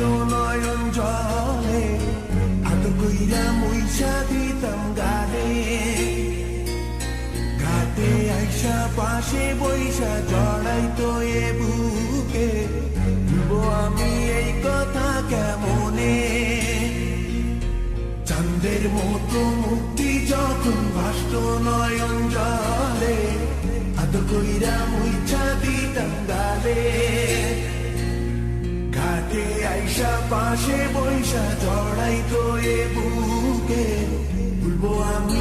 ভাসতো নয়ন জলে, আদর কইরা মুইসা দিতাম গালে। ঘাটে আইসা পাশে বইসা জড়াইতো এ বুকে, ভুলবো আমি এই কথা কেমনে? চাঁদের মতো মুক্তি যখন ভাসতো নয়ন জলে, আদর কইরা মুইসা দিতাম গালে। ঘাটে আইসা পাশে বইসা জড়াইতো এ বুকে, ভুলবো আমি